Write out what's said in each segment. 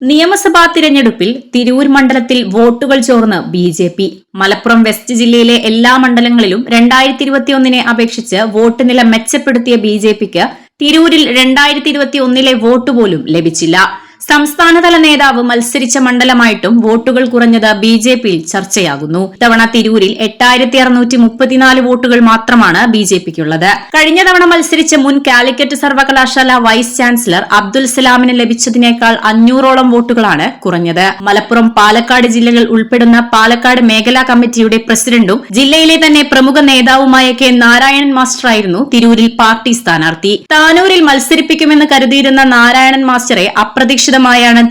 നിയമസഭാ തിരഞ്ഞെടുപ്പിൽ തിരൂർ മണ്ഡലത്തിൽ വോട്ടുകൾ ചോർന്ന് ബി.ജെ.പി. മലപ്പുറം വെസ്റ്റ് ജില്ലയിലെ എല്ലാ മണ്ഡലങ്ങളിലും 2021 അപേക്ഷിച്ച് വോട്ട് നില മെച്ചപ്പെടുത്തിയ ബി.ജെ.പിക്ക് തിരൂരിൽ 2021 വോട്ട് പോലും ലഭിച്ചില്ല. സംസ്ഥാനതല നേതാവ് മത്സരിച്ച മണ്ഡലമായിട്ടും വോട്ടുകൾ കുറഞ്ഞത് ബി.ജെ.പിയിൽ ചർച്ചയാകുന്നു. ഇത്തവണ തിരൂരിൽ 8634 വോട്ടുകൾ മാത്രമാണ് ബി.ജെ.പിക്കുള്ളത്. കഴിഞ്ഞ തവണ മത്സരിച്ച മുൻ കാലിക്കറ്റ് സർവകലാശാല വൈസ് ചാൻസലർ അബ്ദുൽ സലാമിന് ലഭിച്ചതിനേക്കാൾ 500ഓളം വോട്ടുകളാണ് കുറഞ്ഞത്. മലപ്പുറം, പാലക്കാട് ജില്ലകൾ ഉൾപ്പെടുന്ന പാലക്കാട് മേഖലാ കമ്മിറ്റിയുടെ പ്രസിഡന്റും ജില്ലയിലെ തന്നെ പ്രമുഖ നേതാവുമായ കെ നാരായണൻ മാസ്റ്ററായിരുന്നു തിരൂരിൽ പാർട്ടി സ്ഥാനാർത്ഥി. താനൂരിൽ മത്സരിപ്പിക്കുമെന്ന് കരുതിയിരുന്ന നാരായണൻ മാസ്റ്ററെ അപ്രതീക്ഷിതമായാണ്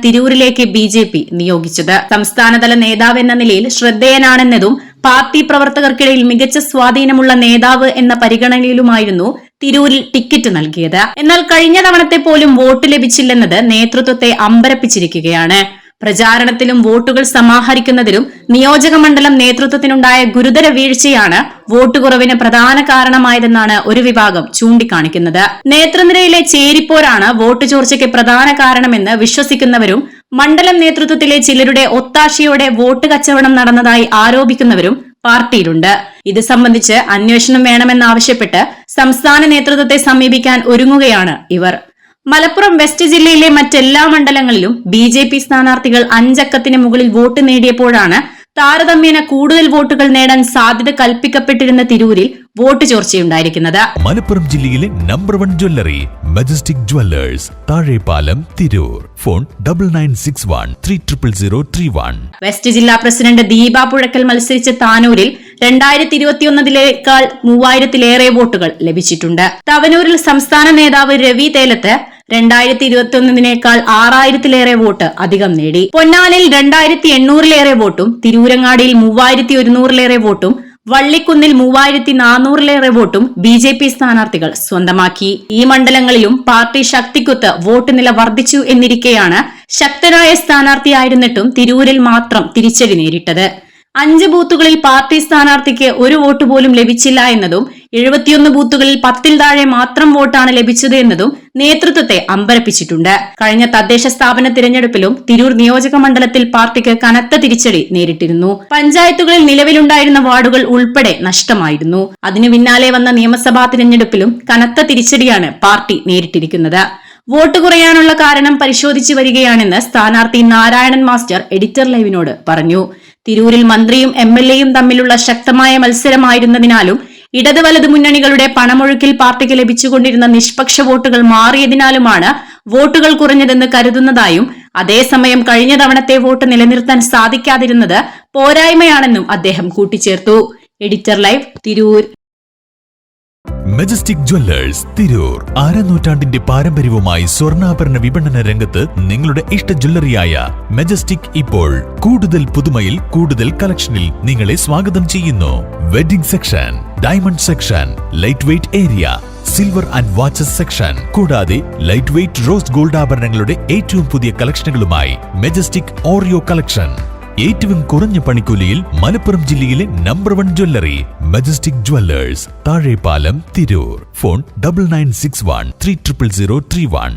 തിരൂരിലേക്ക് ബി.ജെ.പി. നിയോഗിച്ചത്. സംസ്ഥാനതല നേതാവെന്ന നിലയിൽ ശ്രദ്ധേയനാണെന്നതും പാർട്ടി പ്രവർത്തകർക്കിടയിൽ മികച്ച സ്വാധീനമുള്ള നേതാവ് എന്ന പരിഗണനയിലുമായിരുന്നു തിരൂരിൽ ടിക്കറ്റ് നൽകിയത്. എന്നാൽ കഴിഞ്ഞ തവണത്തെ പോലും വോട്ട് ലഭിച്ചില്ലെന്നത് നേതൃത്വത്തെ അമ്പരപ്പിച്ചിരിക്കുകയാണ്. പ്രചാരണത്തിലും വോട്ടുകൾ സമാഹരിക്കുന്നതിലും നിയോജക മണ്ഡലം നേതൃത്വത്തിനുണ്ടായ ഗുരുതര വീഴ്ചയാണ് വോട്ട് കുറവിന് പ്രധാന കാരണമായതെന്നാണ് ഒരു വിഭാഗം ചൂണ്ടിക്കാണിക്കുന്നത്. നേതൃനിരയിലെ ചേരിപ്പോരാണ് വോട്ട് ചോർച്ചയ്ക്ക് പ്രധാന കാരണമെന്ന് വിശ്വസിക്കുന്നവരും മണ്ഡലം നേതൃത്വത്തിലെ ചിലരുടെ ഒത്താശയോടെ വോട്ട് കച്ചവടം നടന്നതായി ആരോപിക്കുന്നവരും പാർട്ടിയിലുണ്ട്. ഇത് സംബന്ധിച്ച് അന്വേഷണം വേണമെന്നാവശ്യപ്പെട്ട് സംസ്ഥാന നേതൃത്വത്തെ സമീപിക്കാൻ ഒരുങ്ങുകയാണ് ഇവർ. മലപ്പുറം വെസ്റ്റ് ജില്ലയിലെ മറ്റെല്ലാ മണ്ഡലങ്ങളിലും ബി.ജെ.പി. സ്ഥാനാർത്ഥികൾ 5 അക്കത്തിന് മുകളിൽ വോട്ട് നേടിയപ്പോഴാണ് താരതമ്യേന കൂടുതൽ വോട്ടുകൾ നേടാൻ സാധ്യത കൽപ്പിക്കപ്പെട്ടിരുന്ന തിരൂരിൽ വോട്ട് ചോർച്ചയുണ്ടായിരിക്കുന്നത്. മലപ്പുറം ജില്ലയിലെ number 1 jewellery majestic Jewellers, Thazhepalam, Tirur. Phone 9961300031. West ജില്ലാ പ്രസിഡന്റ് ദീപ പുഴക്കൽ മത്സരിച്ച താനൂരിൽ 2021 3000-ലേറെ വോട്ടുകൾ ലഭിച്ചിട്ടുണ്ട്. തവനൂരിൽ സംസ്ഥാന നേതാവ് രവി തേലത്ത് 2021 6000-ലേറെ വോട്ട് അധികം നേടി. പൊന്നാനിൽ 2800-ലേറെ വോട്ടും തിരൂരങ്ങാടിയിൽ 3100-ലേറെ വോട്ടും വള്ളിക്കുന്നിൽ 3400-ലേറെ വോട്ടും ബി.ജെ.പി. സ്ഥാനാർത്ഥികൾ സ്വന്തമാക്കി. ഈ മണ്ഡലങ്ങളിലും പാർട്ടി ശക്തിക്കൊത്ത് വോട്ട് നില വർദ്ധിച്ചു എന്നിരിക്കെയാണ് ശക്തനായ സ്ഥാനാർത്ഥിയായിരുന്നിട്ടും തിരൂരിൽ മാത്രം തിരിച്ചടി നേരിട്ടത്. 5 ബൂത്തുകളിൽ പാർട്ടി സ്ഥാനാർത്ഥിക്ക് ഒരു വോട്ട് പോലും ലഭിച്ചില്ല എന്നതും 71 ബൂത്തുകളിൽ 10-ൽ താഴെ മാത്രം വോട്ടാണ് ലഭിച്ചത് എന്നതും നേതൃത്വത്തെ അമ്പരപ്പിച്ചിട്ടുണ്ട്. കഴിഞ്ഞ തദ്ദേശ സ്ഥാപന തിരഞ്ഞെടുപ്പിലും തിരൂർ നിയോജക മണ്ഡലത്തിൽ പാർട്ടിക്ക് കനത്ത തിരിച്ചടി നേരിട്ടിരുന്നു. പഞ്ചായത്തുകളിൽ നിലവിലുണ്ടായിരുന്ന വാർഡുകൾ ഉൾപ്പെടെ നഷ്ടമായിരുന്നു. അതിനു പിന്നാലെ വന്ന നിയമസഭാ തിരഞ്ഞെടുപ്പിലും കനത്ത തിരിച്ചടിയാണ് പാർട്ടി നേരിട്ടിരിക്കുന്നത്. വോട്ട് കുറയാനുള്ള കാരണം പരിശോധിച്ചു വരികയാണെന്ന് സ്ഥാനാർത്ഥി നാരായണൻ മാസ്റ്റർ എഡിറ്റർ ലൈവിനോട് പറഞ്ഞു. തിരൂരിൽ മന്ത്രിയും എം.എൽ.എയും തമ്മിലുള്ള ശക്തമായ മത്സരമായിരുന്നതിനാലും ഇടത് വലത് മുന്നണികളുടെ പണമൊഴുക്കിൽ പാർട്ടിക്ക് ലഭിച്ചുകൊണ്ടിരുന്ന നിഷ്പക്ഷ വോട്ടുകൾ മാറിയതിനാലുമാണ് വോട്ടുകൾ കുറഞ്ഞതെന്ന് കരുതുന്നതായും അതേസമയം കഴിഞ്ഞ തവണത്തെ വോട്ട് നിലനിർത്താൻ സാധിക്കാതിരുന്നത് പോരായ്മയാണെന്നും അദ്ദേഹം കൂട്ടിച്ചേർത്തു. Editor live, Tirur. Majestic Jewellers, Tirur. നൂറ്റാണ്ടിന്റെ പാരമ്പര്യവുമായി സ്വർണ്ണാഭരണ വിപണന രംഗത്ത് നിങ്ങളുടെ ഇഷ്ട ജ്വല്ലറിയായ മജസ്റ്റിക് ഇപ്പോൾ കൂടുതൽ പുതുമയിൽ കൂടുതൽ കളക്ഷനിൽ നിങ്ങളെ സ്വാഗതം ചെയ്യുന്നു. Wedding section, diamond section, light weight area, silver and watches section, കൂടാതെ ലൈറ്റ് വെയ്റ്റ് റോസ് ഗോൾഡ് ആഭരണങ്ങളുടെ ഏറ്റവും പുതിയ കളക്ഷനുകളുമായി മജസ്റ്റിക് ഓറിയോ കളക്ഷൻ. ഏറ്റവും കുറഞ്ഞ പണിക്കൂലിയിൽ മലപ്പുറം ജില്ലയിലെ number 1 jewellery majestic Jewellers, Thazhepalam, Tirur. Phone 9961300031.